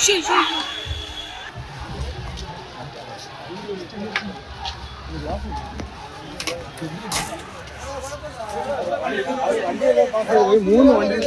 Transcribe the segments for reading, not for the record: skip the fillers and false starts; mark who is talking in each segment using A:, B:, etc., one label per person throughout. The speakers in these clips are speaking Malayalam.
A: 是是。
B: മൂന്ന് വണ്ടി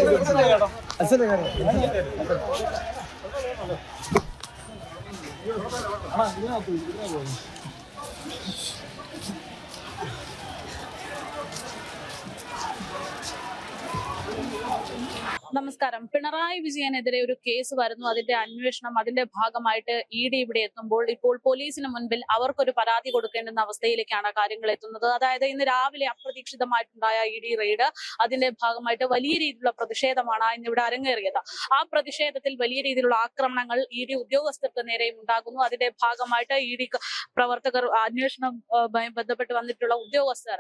A: നമസ്കാരം. പിണറായി വിജയനെതിരെ ഒരു കേസ് വരുന്നു, അതിന്റെ അന്വേഷണം, അതിന്റെ ഭാഗമായിട്ട് ഇ.ഡി. ഇവിടെ എത്തുമ്പോൾ ഇപ്പോൾ പോലീസിന് മുൻപിൽ അവർക്കൊരു പരാതി കൊടുക്കേണ്ടുന്ന അവസ്ഥയിലേക്കാണ് കാര്യങ്ങൾ എത്തുന്നത്. അതായത് ഇന്ന് രാവിലെ അപ്രതീക്ഷിതമായിട്ടുണ്ടായ ഇ.ഡി. റെയ്ഡ്, അതിന്റെ ഭാഗമായിട്ട് വലിയ രീതിയിലുള്ള പ്രതിഷേധമാണ് ഇന്നിവിടെ അരങ്ങേറിയത്. ആ പ്രതിഷേധത്തിൽ വലിയ രീതിയിലുള്ള ആക്രമണങ്ങൾ ഇ.ഡി. ഉദ്യോഗസ്ഥർക്ക് നേരെയും ഉണ്ടാകുന്നു. അതിന്റെ ഭാഗമായിട്ട് ഇ.ഡി. പ്രവർത്തകർ, അന്വേഷണവുമായി ബന്ധപ്പെട്ട് വന്നിട്ടുള്ള ഉദ്യോഗസ്ഥർ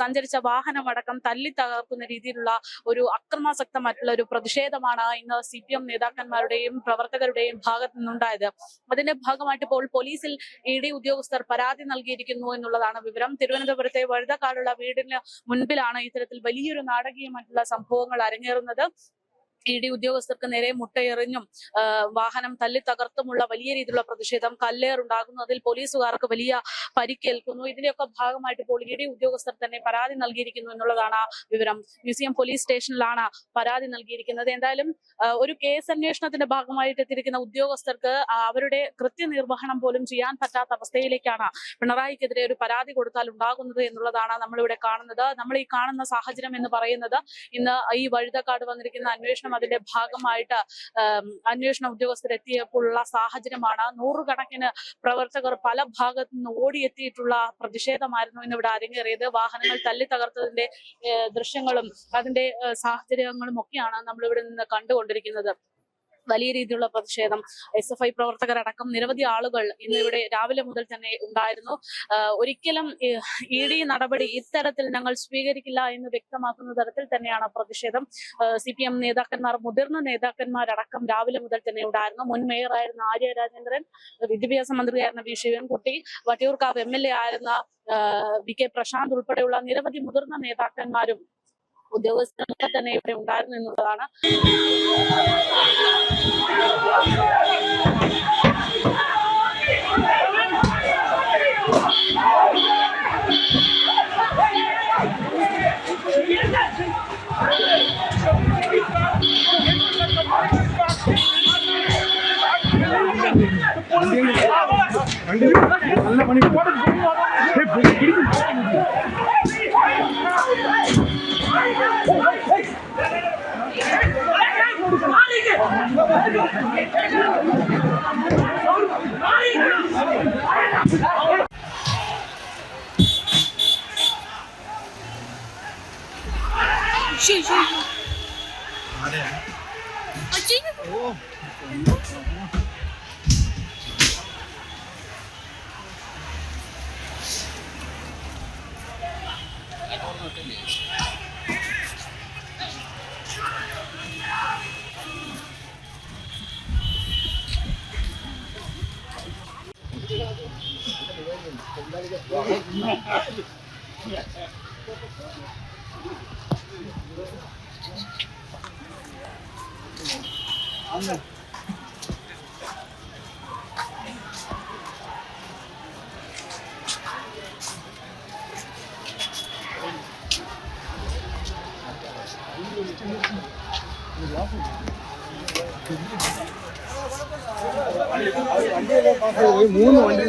A: സഞ്ചരിച്ച വാഹനമടക്കം തല്ലി തകർക്കുന്ന രീതിയിലുള്ള ഒരു അക്രമാസക്തമായിട്ടുള്ള ഒരു പ്രതിഷേധമാണ് ഇന്ന് CPM നേതാക്കന്മാരുടെയും പ്രവർത്തകരുടെയും ഭാഗത്തു നിന്നുണ്ടായത്. അതിന്റെ ഭാഗമായിട്ട് ഇപ്പോൾ പോലീസിൽ ഇ.ഡി. ഉദ്യോഗസ്ഥർ പരാതി നൽകിയിരിക്കുന്നു എന്നുള്ളതാണ് വിവരം. തിരുവനന്തപുരത്തെ വഴുതക്കാടുള്ള വീടിന് മുൻപിലാണ് ഇത്തരത്തിൽ വലിയൊരു നാടകീയമായിട്ടുള്ള സംഭവങ്ങൾ അരങ്ങേറുന്നത്. ഇ.ഡി. ഉദ്യോഗസ്ഥർക്ക് നേരെ മുട്ടയെറിഞ്ഞും വാഹനം തല്ലി തകർത്തുമുള്ള വലിയ രീതിയിലുള്ള പ്രതിഷേധം, കല്ലേറുണ്ടാകുന്നു, അതിൽ പോലീസുകാർക്ക് വലിയ പരിക്കേൽക്കുന്നു. ഇതിന്റെയൊക്കെ ഭാഗമായിട്ട് ഇപ്പോൾ ഇ.ഡി. ഉദ്യോഗസ്ഥർ തന്നെ പരാതി നൽകിയിരിക്കുന്നു എന്നുള്ളതാണ് വിവരം. മ്യൂസിയം പോലീസ് സ്റ്റേഷനിലാണ് പരാതി നൽകിയിരിക്കുന്നത്. എന്തായാലും ഒരു കേസ് അന്വേഷണത്തിന്റെ ഭാഗമായിട്ട് എത്തിയിരിക്കുന്ന ഉദ്യോഗസ്ഥർക്ക് അവരുടെ കൃത്യനിർവഹണം പോലും ചെയ്യാൻ പറ്റാത്ത അവസ്ഥയിലേക്കാണ് പിണറായിക്കെതിരെ ഒരു പരാതി കൊടുത്താൽ ഉണ്ടാകുന്നത് എന്നുള്ളതാണ് നമ്മളിവിടെ കാണുന്നത്. നമ്മൾ ഈ കാണുന്ന സാഹചര്യം എന്ന് പറയുന്നത് ഇന്ന് ഈ വഴുതക്കാട് വന്നിരിക്കുന്ന അന്വേഷണം, അതിന്റെ ഭാഗമായിട്ട് അന്വേഷണ ഉദ്യോഗസ്ഥർ എത്തിയപ്പോഴുള്ള സാഹചര്യമാണ്. നൂറുകണക്കിന് പ്രവർത്തകർ പല ഭാഗത്തു നിന്ന് ഓടിയെത്തിയിട്ടുള്ള പ്രതിഷേധമായിരുന്നു ഇന്നിവിടെ അരങ്ങേറിയത്. വാഹനങ്ങൾ തല്ലി തകർത്തതിന്റെ ദൃശ്യങ്ങളും അതിന്റെ സാഹചര്യങ്ങളും ഒക്കെയാണ് നമ്മളിവിടെ നിന്ന് കണ്ടുകൊണ്ടിരിക്കുന്നത്. വലിയ രീതിയിലുള്ള പ്രതിഷേധം, SFI പ്രവർത്തകരടക്കം നിരവധി ആളുകൾ ഇന്നിവിടെ രാവിലെ മുതൽ തന്നെ ഉണ്ടായിരുന്നു. ഒരിക്കലും ഇ.ഡി. നടപടി ഇത്തരത്തിൽ ഞങ്ങൾ സ്വീകരിക്കില്ല എന്ന് വ്യക്തമാക്കുന്ന തരത്തിൽ തന്നെയാണ് പ്രതിഷേധം. CPM നേതാക്കന്മാർ, മുതിർന്ന നേതാക്കന്മാരടക്കം രാവിലെ മുതൽ തന്നെ ഉണ്ടായിരുന്നു. മുൻ മേയറായിരുന്ന ആര്യ രാജേന്ദ്രൻ, വിദ്യാഭ്യാസ മന്ത്രിയായിരുന്ന വി ശിവൻകുട്ടി, വട്ടിയൂർക്കാവ് MLA ആയിരുന്ന VK പ്രശാന്ത് ഉൾപ്പെടെയുള്ള നിരവധി മുതിർന്ന നേതാക്കന്മാരും ഉദ്യോഗസ്ഥരൊക്കെ തന്നെ ഇവിടെ ഉണ്ടായിരുന്നു എന്നുള്ളതാണ്.
B: നല്ല പണി മൂന്ന് വണ്ടി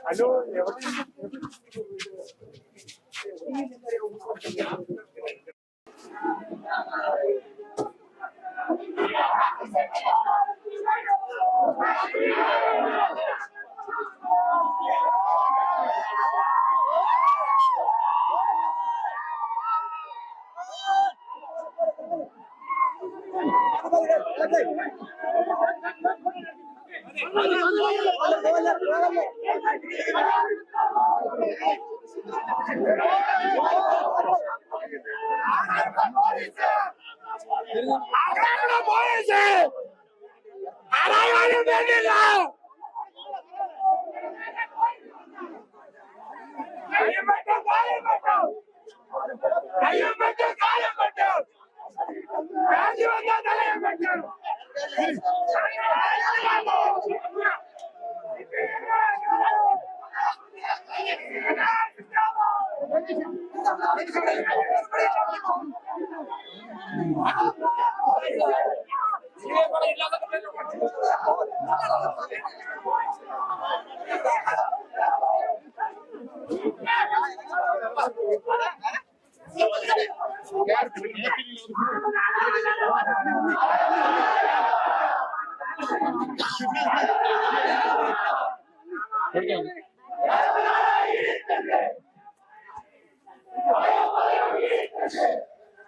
B: ഹലോ,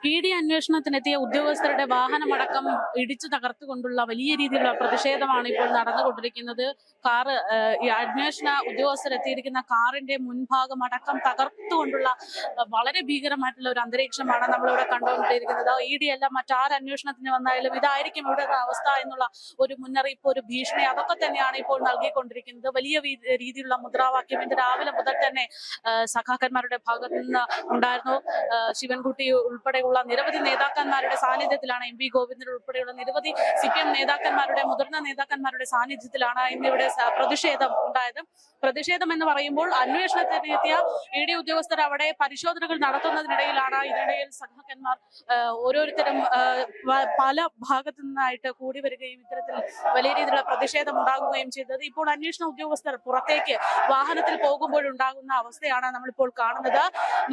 A: ED അന്വേഷണത്തിനെത്തിയ ഉദ്യോഗസ്ഥരുടെ വാഹനമടക്കം ഇടിച്ചു തകർത്തുകൊണ്ടുള്ള വലിയ രീതിയിലുള്ള പ്രതിഷേധമാണ് ഇപ്പോൾ നടന്നുകൊണ്ടിരിക്കുന്നത്. ഈ അന്വേഷണ ഉദ്യോഗസ്ഥരെത്തിയിരിക്കുന്ന കാറിന്റെ മുൻഭാഗം അടക്കം തകർത്തുകൊണ്ടുള്ള വളരെ ഭീകരമായിട്ടുള്ള ഒരു അന്തരീക്ഷമാണ് നമ്മളിവിടെ കണ്ടുകൊണ്ടിരിക്കുന്നത്. ED അല്ല മറ്റാര് അന്വേഷണത്തിന് വന്നാലും ഇതായിരിക്കും ഇവിടുത്തെ അവസ്ഥ എന്നുള്ള ഒരു മുന്നറിയിപ്പ്, ഒരു ഭീഷണി അതൊക്കെ തന്നെയാണ് ഇപ്പോൾ നൽകിക്കൊണ്ടിരിക്കുന്നത്. വലിയ രീതിയിലുള്ള മുദ്രാവാക്യം ഇന്ന് രാവിലെ മുതൽ തന്നെ സഖാക്കന്മാരുടെ ഭാഗത്തു നിന്ന് ഉണ്ടായിരുന്നു. ശിവൻകുട്ടി ഉൾപ്പെടെയുള്ള നിരവധി നേതാക്കന്മാരുടെ സാന്നിധ്യത്തിലാണ്, MP ഗോവിന്ദൻ ഉൾപ്പെടെയുള്ള നിരവധി CPM നേതാക്കന്മാരുടെ, മുതിർന്ന നേതാക്കന്മാരുടെ സാന്നിധ്യത്തിലാണ് ഇന്നിവിടെ പ്രതിഷേധം ഉണ്ടായത്. പ്രതിഷേധം എന്ന് പറയുമ്പോൾ അന്വേഷണത്തിനെത്തിയ ED ഉദ്യോഗസ്ഥർ അവിടെ പരിശോധനകൾ നടത്തുന്നതിനിടയിലാണ് ഇതിനിടയിൽ സഖാക്കന്മാർ ഓരോരുത്തരും പല ഭാഗത്തു നിന്നായിട്ട് കൂടി വരികയും ഇത്തരത്തിൽ വലിയ രീതിയിലുള്ള പ്രതിഷേധം ഉണ്ടാകുകയും ചെയ്തത്. ഇപ്പോൾ അന്വേഷണ ഉദ്യോഗസ്ഥർ പുറത്തേക്ക് വാഹനത്തിൽ പോകുമ്പോഴുണ്ടാകുന്ന അവസ്ഥയാണ് നമ്മളിപ്പോൾ കാണുന്നത്.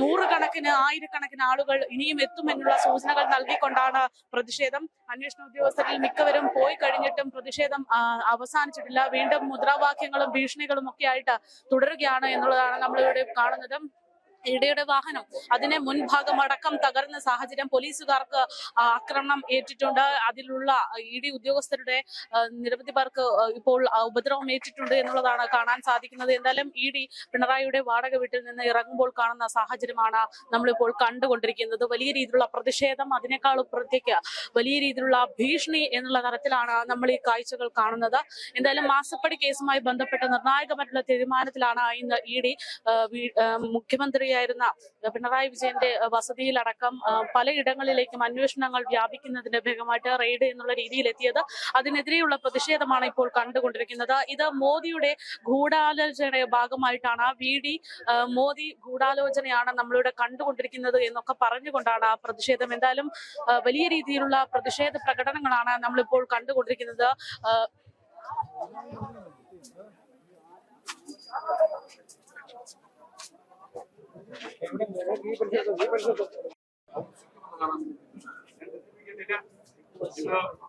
A: നൂറുകണക്കിന് ആയിരക്കണക്കിന് ആളുകൾ ഇനിയും എത്തുമെന്നുള്ള സൂചനകൾ നൽകിക്കൊണ്ടാണ് പ്രതിഷേധം. അന്വേഷണ ഉദ്യോഗസ്ഥരിൽ മിക്കവരും പോയി കഴിഞ്ഞിട്ടും പ്രതിഷേധം അവസാനിച്ചിട്ടില്ല. വീണ്ടും മുദ്രാവാക്യങ്ങളും ഭീഷണികളും ഒക്കെ ആയിട്ട് തുടരുകയാണ് എന്നുള്ളതാണ് നമ്മളിവിടെ കാണുന്നത്. EDയുടെ വാഹനം അതിനെ മുൻഭാഗം അടക്കം തകർന്ന സാഹചര്യം, പോലീസുകാർക്ക് ആക്രമണം ഏറ്റിട്ടുണ്ട്. അതിലുള്ള ED ഉദ്യോഗസ്ഥരുടെ നിരവധി പേർക്ക് ഇപ്പോൾ ഉപദ്രവം ഏറ്റിട്ടുണ്ട് എന്നുള്ളതാണ് കാണാൻ സാധിക്കുന്നത്. എന്തായാലും ED പിണറായിയുടെ വാടക വീട്ടിൽ നിന്ന് ഇറങ്ങുമ്പോൾ കാണുന്ന സാഹചര്യമാണ് നമ്മളിപ്പോൾ കണ്ടുകൊണ്ടിരിക്കുന്നത്. വലിയ രീതിയിലുള്ള പ്രതിഷേധം, അതിനേക്കാൾ പുറത്തേക്ക് വലിയ രീതിയിലുള്ള ഭീഷണി എന്നുള്ള തരത്തിലാണ് നമ്മൾ ഈ കാഴ്ചകൾ കാണുന്നത്. എന്തായാലും മാസപ്പടി കേസുമായി ബന്ധപ്പെട്ട് നിർണായകമായിട്ടുള്ള തീരുമാനത്തിലാണ് ഇന്ന് ED മുഖ്യമന്ത്രി പിണറായി വിജയന്റെ വസതിയിലടക്കം പലയിടങ്ങളിലേക്കും അന്വേഷണങ്ങൾ വ്യാപിക്കുന്നതിന്റെ ഭാഗമായിട്ട് റെയ്ഡ് എന്നുള്ള രീതിയിൽ എത്തിയത്. അതിനെതിരെയുള്ള പ്രതിഷേധമാണ് ഇപ്പോൾ കണ്ടുകൊണ്ടിരിക്കുന്നത്. ഇത് മോദിയുടെ ഗൂഢാലോചനയുടെ ഭാഗമായിട്ടാണ്, VD മോദി ഗൂഢാലോചനയാണ് നമ്മളിവിടെ കണ്ടുകൊണ്ടിരിക്കുന്നത് എന്നൊക്കെ പറഞ്ഞുകൊണ്ടാണ് ആ പ്രതിഷേധം. എന്തായാലും വലിയ രീതിയിലുള്ള പ്രതിഷേധ പ്രകടനങ്ങളാണ് നമ്മളിപ്പോൾ കണ്ടുകൊണ്ടിരിക്കുന്നത്.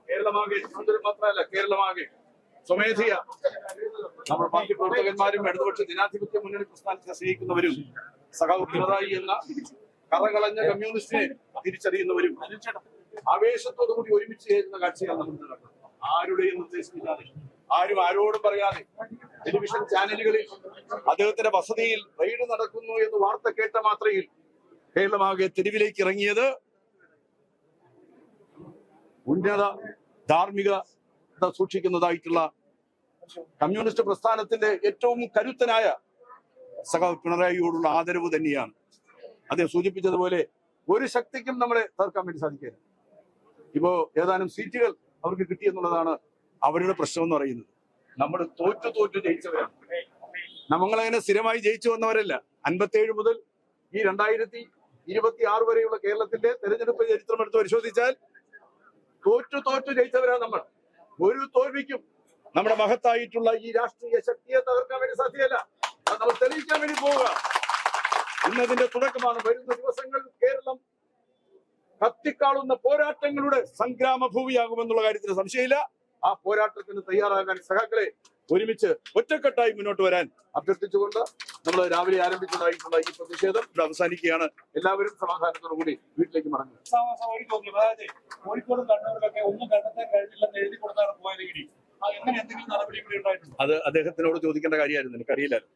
C: കേരളമാകെ മാത്രമല്ല, കേരളമാകെ സ്വമേധയ നമ്മൾ പാർട്ടി പ്രവർത്തകന്മാരും ഇടതുപക്ഷ ജനാധിപത്യ മുന്നണി പ്രസ്ഥാനത്തെ സ്നേഹിക്കുന്നവരും സഖാവ് പിണറായി എന്ന കറകളഞ്ഞ കമ്മ്യൂണിസ്റ്റിനെ തിരിച്ചറിയുന്നവരും ആവേശത്തോടുകൂടി ഒരുമിച്ച് ചേരുന്ന കാഴ്ചയാണ് നമ്മൾ നടക്കുന്നത്. ആരുടെയും നിർദ്ദേശമില്ലാതെ, ആരും ആരോടും പറയാതെ ടെലിവിഷൻ ചാനലുകളിൽ അദ്ദേഹത്തിന്റെ വസതിയിൽ റെയ്ഡ് നടക്കുന്നു എന്ന് വാർത്ത കേട്ട മാത്രയിൽ കേരളമാകെ തെരുവിലേക്ക് ഇറങ്ങിയത് ഉന്നത ധാർമ്മികത സൂക്ഷിക്കുന്നതായിട്ടുള്ള കമ്മ്യൂണിസ്റ്റ് പ്രസ്ഥാനത്തിന്റെ ഏറ്റവും കരുത്തനായ സഖാവ് പിണറായിയോടുള്ള ആദരവ് തന്നെയാണ്. അദ്ദേഹം സൂചിപ്പിച്ചതുപോലെ ഒരു ശക്തിക്കും നമ്മളെ തകർക്കാൻ വേണ്ടി സാധിക്കില്ല. ഇപ്പോ ഏതാനും സീറ്റുകൾ അവർക്ക് കിട്ടിയെന്നുള്ളതാണ് അവരുടെ പ്രശ്നം എന്ന് പറയുന്നത്. നമ്മൾ തോറ്റു ജയിച്ചവരാണ്. നമ്മളങ്ങനെ സ്ഥിരമായി ജയിച്ചു വന്നവരല്ല. 57 മുതൽ ഈ 2026 വരെയുള്ള കേരളത്തിന്റെ തെരഞ്ഞെടുപ്പ് ചരിത്രം എടുത്ത് പരിശോധിച്ചാൽ തോറ്റു ജയിച്ചവരാണ് നമ്മൾ. ഒരു തോൽവിക്കും നമ്മുടെ മഹത്തായിട്ടുള്ള ഈ രാഷ്ട്രീയ ശക്തിയെ തകർക്കാൻ വേണ്ടി സാധ്യമല്ല. അത് നമ്മൾ തെളിയിക്കാൻ വേണ്ടി പോവുക. ഇന്നതിന്റെ തുടക്കമാണ്. വരുന്ന ദിവസങ്ങൾ കേരളം കത്തിക്കാളുന്ന പോരാട്ടങ്ങളുടെ സംഗ്രാമ ഭൂമിയാകുമെന്നുള്ള കാര്യത്തിന് സംശയമില്ല. ആ പോരാട്ടത്തിന് തയ്യാറാകാൻ സഖാക്കളെ ഒരുമിച്ച് ഒറ്റക്കെട്ടായി മുന്നോട്ട് വരാൻ അഭ്യർത്ഥിച്ചുകൊണ്ട് നമ്മൾ രാവിലെ ആരംഭിച്ചതായിട്ടുള്ള ഈ പ്രതിഷേധം ഇവിടെ അവസാനിക്കുകയാണ്. എല്ലാവരും സമാധാനത്തോടു കൂടി വീട്ടിലേക്ക് മടങ്ങുക.
D: അതായത് കോഴിക്കോടും കണ്ണൂരിലൊക്കെ ഒന്നും കണ്ടെത്താൻ കഴിഞ്ഞില്ലെന്ന് എഴുതി കൊടുത്താണ് പോയത്. എങ്ങനെ എന്തെങ്കിലും നടപടി ഇവിടെ ഉണ്ടായിട്ടുണ്ട്?
C: അത് അദ്ദേഹത്തിനോട് ചോദിക്കേണ്ട കാര്യമായിരുന്നു, എനിക്കറിയില്ലായിരുന്നു.